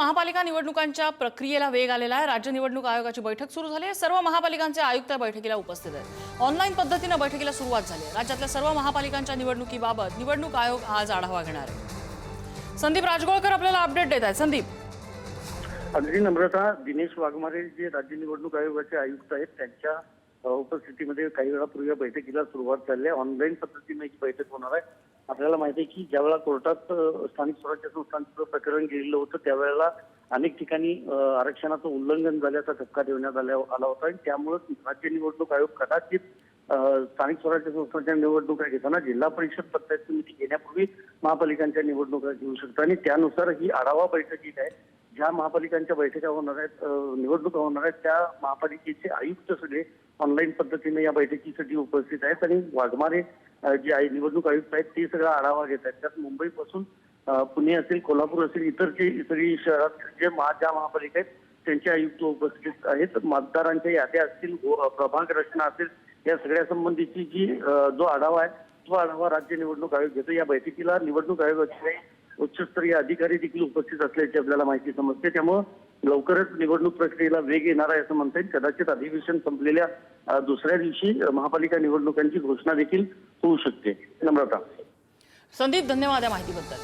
महापालिका निवडणुकांच्या प्रक्रियेला वेग आलेला आहे। राज्य निवडणूक आयोगाची बैठक सुरू झाली आहे। सर्व महापालिकांचे आयुक्त बैठकीला उपस्थित आहेत। ऑनलाईन पद्धतीने बैठकीला सुरुवात झाली आहे। राज्यातल्या सर्व महापालिकांच्या निवडणुकीबाबत निवडणूक आयोग आज आढावा घेणार आहे। संदीप राजगोळकर आपल्याला अपडेट देत आहेत। संदीप, अगदी नम्रता, दिनेश वाघमारे जे राज्य निवडणूक आयोगाचे आयुक्त आहेत त्यांच्या उपस्थितीमध्ये काही वेळापूर्वी बैठकीला सुरुवात झाली आहे। ऑनलाईन पद्धतीने ही बैठक होणार आहे। आपल्याला माहिती आहे की ज्यावेळेला कोर्टात स्थानिक स्वराज्य संस्थांचं प्रकरण गेलेलं होतं त्यावेळेला अनेक ठिकाणी आरक्षणाचं उल्लंघन झाल्याचा धक्का देण्यात आला होता आणि त्यामुळे राज्य निवडणूक आयोग कदाचित स्थानिक स्वराज्य संस्थांच्या निवडणुका घेताना जिल्हा परिषद पंचायत समिती घेण्यापूर्वी महापालिकांच्या निवडणुका घेऊ शकतात आणि त्यानुसार ही आढावा बैठक आहे। ज्या महापालिकांच्या बैठका होणार आहेत, निवडणुका होणार आहेत, त्या महापालिकेचे आयुक्त सगळे ऑनलाईन पद्धतीने या बैठकीसाठी उपस्थित आहेत आणि वाघमारे जे निवडणूक आयुक्त आहेत ते सगळा आढावा घेत आहेत। त्यात मुंबईपासून पुणे असेल, कोल्हापूर असेल, इतर जे सगळी शहरात ज्या महापालिका आहेत त्यांचे आयुक्त उपस्थित आहेत। मतदारांच्या याद्या असतील, प्रभाग रचना असेल, या सगळ्या संबंधीची जी जो आढावा आहे तो आढावा राज्य निवडणूक आयोग घेतो। या बैठकीला निवडणूक आयोगाचे उच्चस्तरीय अधिकारी देखील उपस्थित असल्याची आपल्याला माहिती समजते। त्यामुळे लवकरच निवडणूक प्रक्रियेला वेग येणार आहे असं म्हणता येईल। कदाचित अधिवेशन संपलेल्या दुसऱ्या दिवशी महापालिका निवडणुकांची घोषणा देखील होऊ शकते। नम्रता, संदीप, धन्यवाद या माहितीबद्दल।